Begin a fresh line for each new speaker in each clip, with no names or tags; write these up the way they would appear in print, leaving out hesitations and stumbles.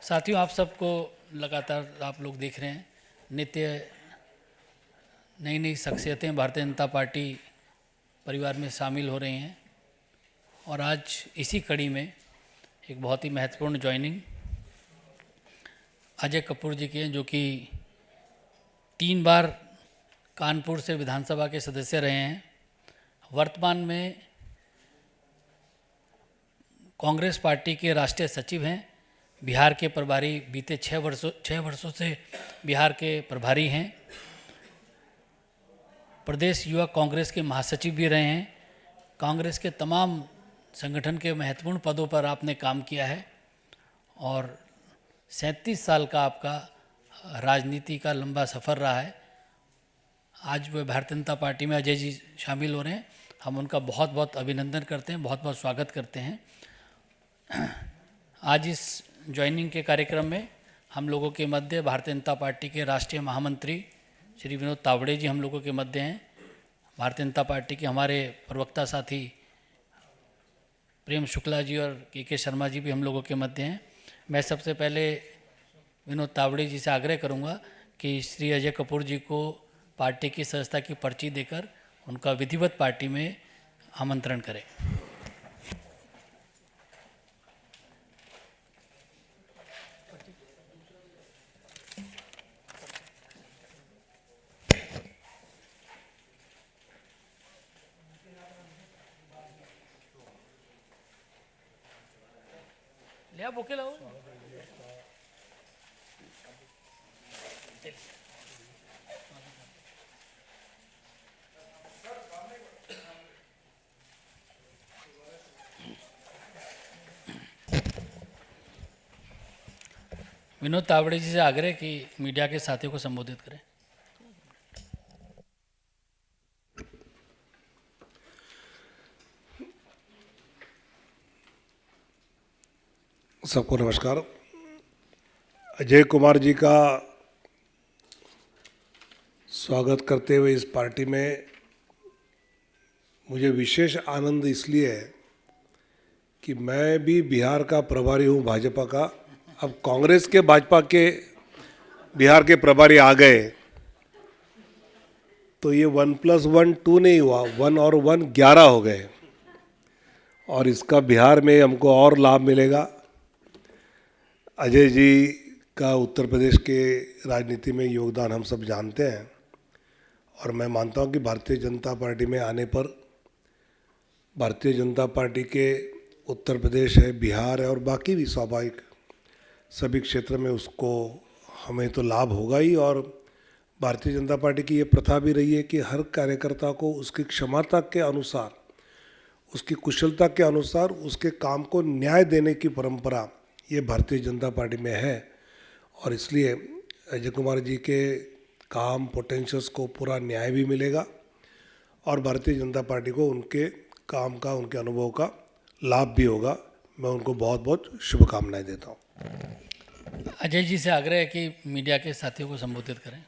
साथियों, आप सबको लगातार आप लोग देख रहे हैं, नित्य नई नई शख्सियतें भारतीय जनता पार्टी परिवार में शामिल हो रही हैं। और आज इसी कड़ी में एक बहुत ही महत्वपूर्ण ज्वाइनिंग अजय कपूर जी की है, जो कि 3 बार कानपुर से विधानसभा के सदस्य रहे हैं। वर्तमान में कांग्रेस पार्टी के राष्ट्रीय सचिव हैं। बिहार के प्रभारी, बीते 6 वर्षों से बिहार के प्रभारी हैं। प्रदेश युवा कांग्रेस के महासचिव भी रहे हैं। कांग्रेस के तमाम संगठन के महत्वपूर्ण पदों पर आपने काम किया है और 37 साल का आपका राजनीति का लंबा सफ़र रहा है। आज वह भारतीय जनता पार्टी में अजय जी शामिल हो रहे हैं। हम उनका बहुत बहुत अभिनंदन करते हैं, बहुत बहुत स्वागत करते हैं। आज इस ज्वाइनिंग के कार्यक्रम में हम लोगों के मध्य भारतीय जनता पार्टी के राष्ट्रीय महामंत्री श्री विनोद तावड़े जी हम लोगों के मध्य हैं। भारतीय जनता पार्टी के हमारे प्रवक्ता साथी प्रेम शुक्ला जी और के शर्मा जी भी हम लोगों के मध्य हैं। मैं सबसे पहले विनोद तावड़े जी से आग्रह करूंगा कि श्री अजय कपूर जी को पार्टी की सदस्यता की पर्ची देकर उनका विधिवत पार्टी में आमंत्रण करें। लिया बुके लाओ। विनोद तावड़े जी से आग्रह कि मीडिया के साथियों को संबोधित करें।
सबको नमस्कार। अजय कुमार जी का स्वागत करते हुए इस पार्टी में मुझे विशेष आनंद इसलिए है कि मैं भी बिहार का प्रभारी हूँ भाजपा का। अब कांग्रेस के भाजपा के बिहार के प्रभारी आ गए तो ये 1+1 2 नहीं हुआ, 1 और 1 11 हो गए और इसका बिहार में हमको और लाभ मिलेगा। अजय जी का उत्तर प्रदेश के राजनीति में योगदान हम सब जानते हैं और मैं मानता हूं कि भारतीय जनता पार्टी में आने पर भारतीय जनता पार्टी के उत्तर प्रदेश है, बिहार है और बाकी भी स्वाभाविक सभी क्षेत्र में उसको हमें तो लाभ होगा ही। और भारतीय जनता पार्टी की ये प्रथा भी रही है कि हर कार्यकर्ता को उसकी क्षमता के अनुसार, उसकी कुशलता के अनुसार उसके काम को न्याय देने की परंपरा ये भारतीय जनता पार्टी में है और इसलिए अजय कुमार जी के काम पोटेंशियल्स को पूरा न्याय भी मिलेगा और भारतीय जनता पार्टी को उनके काम का, उनके अनुभव का लाभ भी होगा। मैं उनको बहुत बहुत शुभकामनाएं देता हूं।
अजय जी से आग्रह है कि मीडिया के साथियों को संबोधित करें।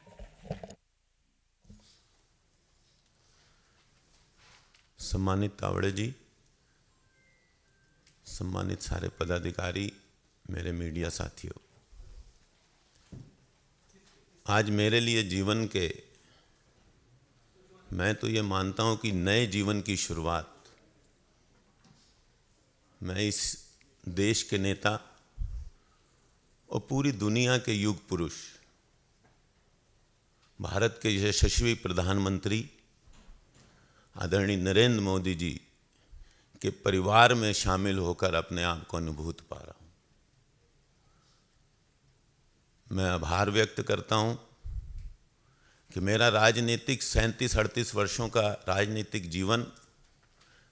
सम्मानित तावड़े जी, सम्मानित सारे पदाधिकारी, मेरे मीडिया साथियों, आज मेरे लिए जीवन के, मैं तो ये मानता हूं कि नए जीवन की शुरुआत, मैं इस देश के नेता और पूरी दुनिया के युग पुरुष, भारत के यशस्वी प्रधानमंत्री आदरणीय नरेंद्र मोदी जी के परिवार में शामिल होकर अपने आप को अनुभूत पा रहा हूं। मैं आभार व्यक्त करता हूं कि मेरा राजनीतिक 37-38 वर्षों का राजनीतिक जीवन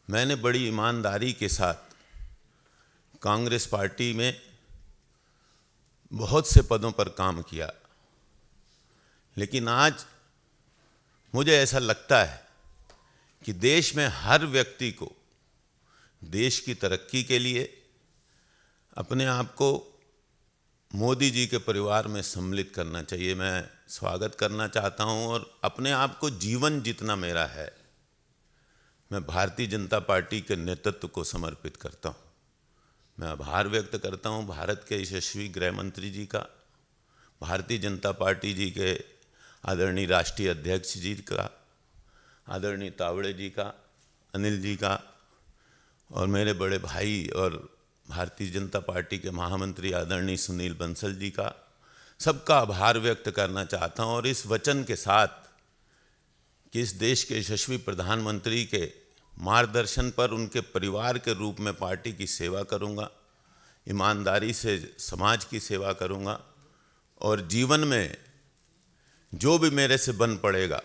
मैंने बड़ी ईमानदारी के साथ कांग्रेस पार्टी में बहुत से पदों पर काम किया, लेकिन आज मुझे ऐसा लगता है कि देश में हर व्यक्ति को देश की तरक्की के लिए अपने आप को मोदी जी के परिवार में सम्मिलित करना चाहिए। मैं स्वागत करना चाहता हूं और अपने आप को जीवन जितना मेरा है मैं भारतीय जनता पार्टी के नेतृत्व को समर्पित करता हूं। मैं आभार व्यक्त करता हूं भारत के यशस्वी गृह मंत्री जी का, भारतीय जनता पार्टी जी के आदरणीय राष्ट्रीय अध्यक्ष जी का, आदरणीय तावड़े जी का, अनिल जी का, और मेरे बड़े भाई और भारतीय जनता पार्टी के महामंत्री आदरणीय सुनील बंसल जी का, सबका आभार व्यक्त करना चाहता हूं। और इस वचन के साथ कि इस देश के यशस्वी प्रधानमंत्री के मार्गदर्शन पर उनके परिवार के रूप में पार्टी की सेवा करूंगा, ईमानदारी से समाज की सेवा करूंगा, और जीवन में जो भी मेरे से बन पड़ेगा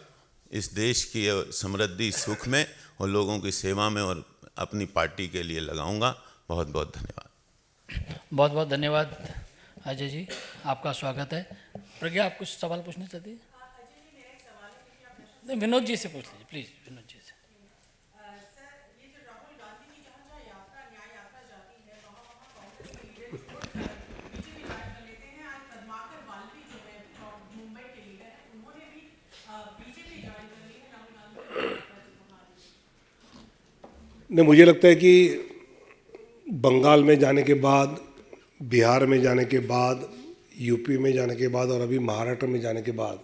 इस देश की समृद्धि सुख में और लोगों की सेवा में और अपनी पार्टी के लिए लगाऊंगा। बहुत बहुत धन्यवाद।
बहुत बहुत धन्यवाद अजय जी, आपका स्वागत है। प्रज्ञा, आप कुछ सवाल पूछना चाहती हैं? नहीं, विनोद जी से पूछ लीजिए प्लीज़, विनोद जी से।
नहीं, मुझे लगता है कि बंगाल में जाने के बाद, बिहार में जाने के बाद, यूपी में जाने के बाद और अभी महाराष्ट्र में जाने के बाद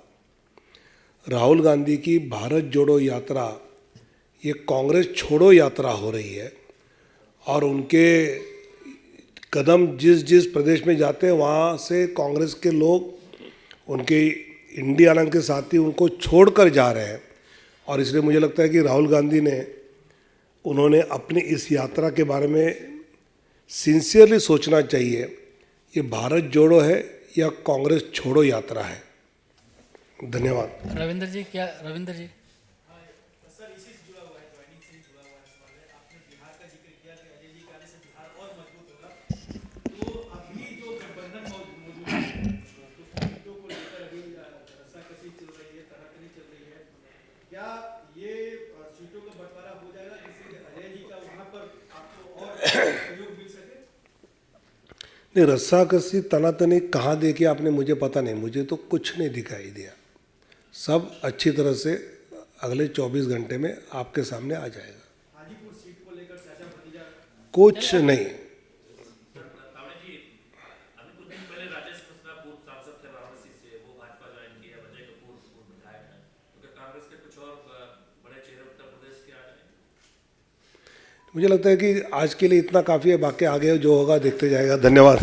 राहुल गांधी की भारत जोड़ो यात्रा ये कांग्रेस छोड़ो यात्रा हो रही है। और उनके कदम जिस जिस प्रदेश में जाते हैं वहाँ से कांग्रेस के लोग, उनके इंडिया आनंद के साथी उनको छोड़कर जा रहे हैं। और इसलिए मुझे लगता है कि राहुल गांधी उन्होंने अपनी इस यात्रा के बारे में सिंसियरली सोचना चाहिए, ये भारत जोड़ो है या कांग्रेस छोड़ो यात्रा है। धन्यवाद।
रविंद्र जी, क्या रविंद्र जी?
सर, इसी से जुड़ा हुआ है, ज्वाइनिंग से जुड़ा हुआ है सवाल है। आपने बिहार का जिक्र किया कि अजय जी के आने से बिहार और मजबूत होगा। तो अभी जो गठबंधन मौजूद है, उस सीटों को लेकर अभी रस्साकसी चल रही है, तनातनी चल रही है, क्या ये सीटों का बंटवारा हो जाएगा जिससे अजय जी का वहाँ पर आपको और सहयोग मिल सके?
नहीं, रस्साकसी तनातनी कहाँ देखी आपने, मुझे पता नहीं, मुझे तो कुछ नहीं दिखाई दिया। सब अच्छी तरह से अगले 24 घंटे में आपके सामने आ जाएगा।
हाजीपुर सीट को लेकर चाचा भतीजा
कुछ नहीं।
तावड़े जी, अभी कुछ दिन पहले राजेश कृष्णा पूर्व सांसद थे वाराणसी से, वो भाजपा ज्वाइन किया, अजय कपूर पूर्व विधायक हैं, क्योंकि कांग्रेस के कुछ और बड़े चेहरे उत्तर प्रदेश के आ गए।
मुझे लगता है कि आज के लिए इतना काफ़ी है, बाकी आगे जो होगा देखते जाएगा। धन्यवाद।